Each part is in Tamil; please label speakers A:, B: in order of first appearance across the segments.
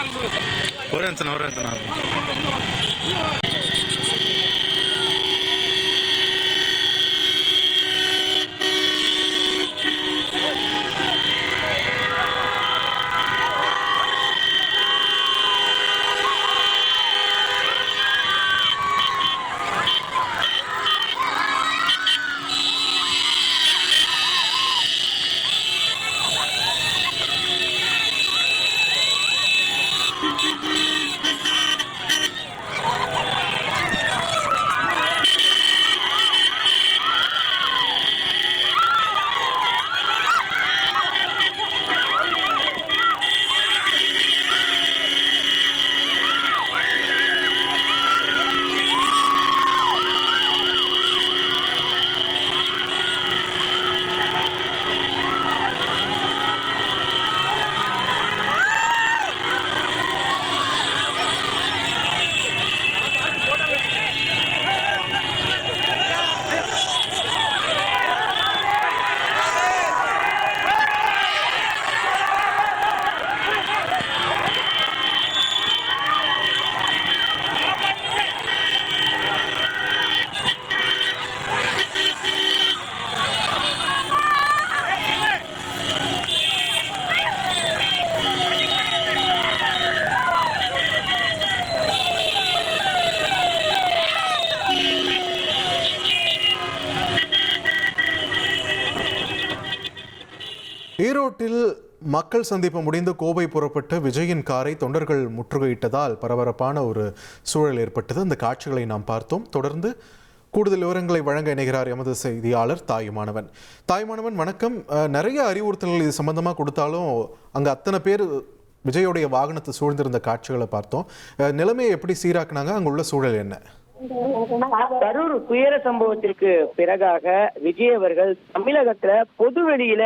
A: ஒரு நிமிஷம்
B: ஈரோட்டில் மக்கள் சந்திப்பு முடிந்து கோவை புறப்பட்டு விஜயின் காரை தொண்டர்கள் முற்றுகையிட்டதால் பரபரப்பான ஒரு சூழல் ஏற்பட்டது. அந்த காட்சிகளை நாம் பார்த்தோம். தொடர்ந்து கூடுதல் விவரங்களை வழங்க இணைகிறார் எமது செய்தியாளர் தாயுமானவன். தாயுமானவன், வணக்கம். நிறைய அறிவுறுத்தல்கள் இது சம்பந்தமாக கொடுத்தாலும் அங்கே அத்தனை பேர் விஜயோடைய வாகனத்தை சூழ்ந்திருந்த காட்சிகளை பார்த்தோம். நிலைமையை எப்படி சீராக்குனாங்க? அங்கே உள்ள சூழல் என்ன?
C: கரூர் துயர சம்பவத்திற்கு பிறகாக விஜய் அவர்கள் தமிழகத்துல பொதுவெளியில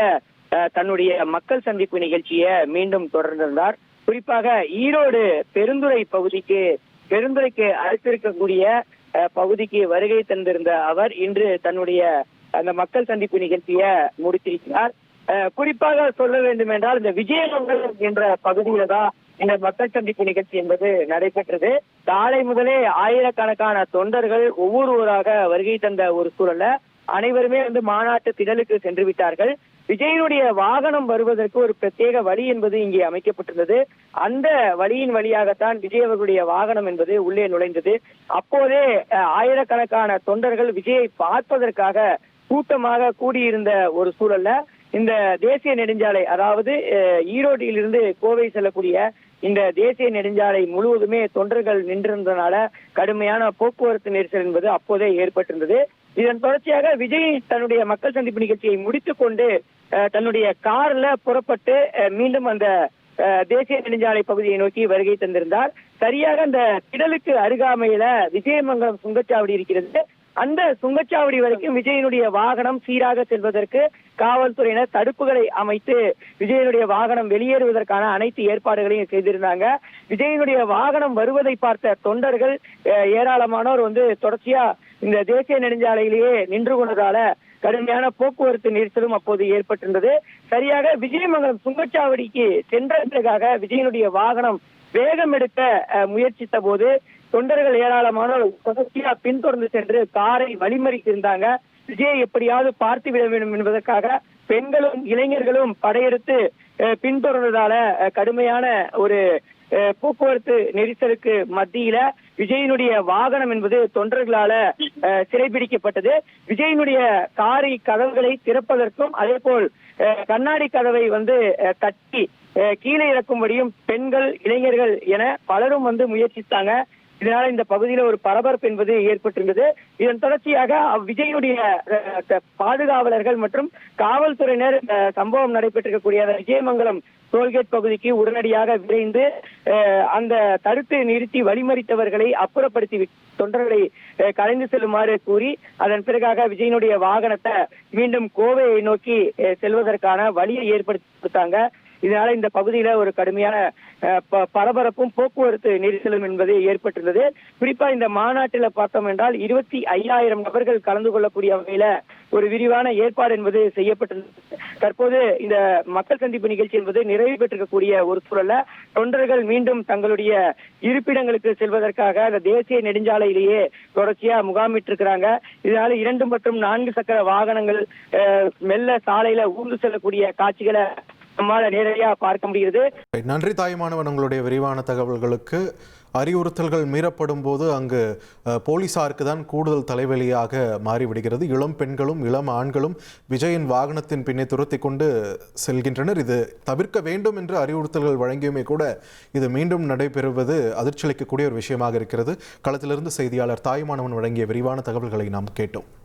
C: தன்னுடைய மக்கள் சந்திப்பு நிகழ்ச்சியை மீண்டும் தொடர்ந்திருந்தார். குறிப்பாக ஈரோடு பெருந்துறைக்கு அடுத்திருக்கக்கூடிய பகுதிக்கு வருகை தந்திருந்த அவர் இன்று தன்னுடைய அந்த மக்கள் சந்திப்பு நிகழ்ச்சியை முடித்திருக்கிறார். குறிப்பாக சொல்ல வேண்டும் என்றால் இந்த விஜயமங்கலம் என்ற பகுதியில தான் இந்த மக்கள் சந்திப்பு நிகழ்ச்சி என்பது நடைபெற்றது. காலை முதலே ஆயிரக்கணக்கான தொண்டர்கள் ஒவ்வொருவராக வருகை தந்த ஒரு சூழல்ல அனைவருமே மாநாட்டு திடலுக்கு சென்று விட்டார்கள். விஜயனுடைய வாகனம் வருவதற்கு ஒரு பிரத்யேக வழி என்பது இங்கே அமைக்கப்பட்டிருந்தது. அந்த வழியின் வழியாகத்தான் விஜய் அவர்களுடைய வாகனம் என்பது உள்ளே நுழைந்தது. அப்போதே ஆயிரக்கணக்கான தொண்டர்கள் விஜயை பார்ப்பதற்காக கூட்டமாக கூடியிருந்த ஒரு சூழல்ல இந்த தேசிய நெடுஞ்சாலை, அதாவது ஈரோட்டிலிருந்து கோவை செல்லக்கூடிய இந்த தேசிய நெடுஞ்சாலை முழுவதுமே தொண்டர்கள் நின்றிருந்தனால கடுமையான போக்குவரத்து நெரிசல் என்பது அப்போதே ஏற்பட்டிருந்தது. இதன் தொடர்ச்சியாக விஜய் தன்னுடைய மக்கள் சந்திப்பு நிகழ்ச்சியை முடித்துக் கொண்டு தன்னுடைய கார்ல புறப்பட்டு மீண்டும் அந்த தேசிய நெடுஞ்சாலை பகுதியை நோக்கி வருகை தந்திருந்தார். சரியாக அந்த திடலுக்கு அருகாமையில விஜயமங்கலம் சுங்கச்சாவடி இருக்கிறது. அந்த சுங்கச்சாவடி வரைக்கும் விஜயனுடைய வாகனம் சீராக செல்வதற்கு காவல்துறையினர் தடுப்புகளை அமைத்து விஜயனுடைய வாகனம் வெளியேறுவதற்கான அனைத்து ஏற்பாடுகளையும் செய்திருந்தாங்க. விஜயனுடைய வாகனம் வருவதை பார்த்த தொண்டர்கள் ஏராளமானோர் தொடர்ச்சியா இந்த தேசிய நெடுஞ்சாலையிலேயே நின்று கொண்டதால கடுமையான போக்குவரத்து நெரிசலும் அப்போது ஏற்பட்டிருந்தது. சரியாக விஜயமங்கலம் சுங்கச்சாவடிக்கு சென்றதற்காக விஜயனுடைய வாகனம் வேகம் எடுக்க முயற்சித்த போது தொண்டர்கள் ஏராளமானோர் தொடர்ச்சியா பின்தொடர்ந்து சென்று காரை வழிமறித்திருந்தாங்க. விஜயை எப்படியாவது பார்த்து விட வேண்டும் என்பதற்காக பெண்களும் இளைஞர்களும் படையெடுத்து பின்தொடர்ந்ததால கடுமையான ஒரு போக்குவரத்து நெரிசலுக்கு மத்தியில விஜயனுடைய வாகனம் என்பது தொண்டர்களால சிறைபிடிக்கப்பட்டது. விஜயனுடைய காரி கதவுகளை திறப்பதற்கும் அதே போல் கண்ணாடி கதவை தட்டி கீழே இறக்கும்படியும் பெண்கள் இளைஞர்கள் என பலரும் முயற்சித்தாங்க. இதனால இந்த பகுதியில ஒரு பரபரப்பு என்பது ஏற்பட்டிருந்தது. இதன் தொடர்ச்சியாக விஜயனுடைய பாதுகாவலர்கள் மற்றும் காவல்துறையினர் சம்பவம் நடைபெற்றிருக்கக்கூடிய விஜயமங்கலம் டோல்கேட் பகுதிக்கு உடனடியாக விரைந்து அந்த தடுத்து நிறுத்தி வழிமறித்தவர்களை அப்புறப்படுத்தி தொண்டர்களை கலைந்து செல்லுமாறு கூறி அதன் பிறகாக விஜயனுடைய வாகனத்தை மீண்டும் கோவையை நோக்கி செல்வதற்கான வழியை ஏற்படுத்தி கொடுத்தாங்க. இதனால இந்த பகுதியில ஒரு கடுமையான பரபரப்பும் போக்குவரத்து நெரிசலும் என்பது ஏற்பட்டுள்ளது. குறிப்பா இந்த மாநாட்டில் பார்த்தோம் என்றால் 25,000 நபர்கள் கலந்து கொள்ளக்கூடிய வகையில ஒரு விரிவான ஏற்பாடு என்பது செய்யப்பட்டுள்ளது. தற்போது இந்த மக்கள் சந்திப்பு நிகழ்ச்சி என்பது நிறைவு பெற்றிருக்கக்கூடிய ஒரு சூழல்ல தொண்டர்கள் மீண்டும் தங்களுடைய இருப்பிடங்களுக்கு செல்வதற்காக அந்த தேசிய நெடுஞ்சாலையிலேயே தொடர்ச்சியா முகாமிட்டிருக்கிறாங்க. இதனால 2 மற்றும் 4 சக்கர வாகனங்கள் மெல்ல சாலையில ஊர்ந்து செல்லக்கூடிய காட்சிகளை நம்மால நேரடியா பார்க்க முடிகிறது.
B: நன்றி தாயுமானவன், உங்களுடைய விரிவான தகவல்களுக்கு. அறிவுறுத்தல்கள் மீறப்படும் போது அங்கு போலீசாருக்கு தான் கூடுதல் தலைவலியாக மாறிவிடுகிறது. இளம் பெண்களும் இளம் ஆண்களும் விஜயின் வாகனத்தின் பின்னே துரத்தி கொண்டு செல்கின்றனர். இது தவிர்க்க வேண்டும் என்று அறிவுறுத்தல்கள் வழங்கியுமே கூட இது மீண்டும் நடைபெறுவது அதிர்ச்சியளிக்கக்கூடிய ஒரு விஷயமாக இருக்கிறது. களத்திலிருந்து செய்தியாளர் தாயுமானவன் வழங்கிய விரிவான தகவல்களை நாம் கேட்டோம்.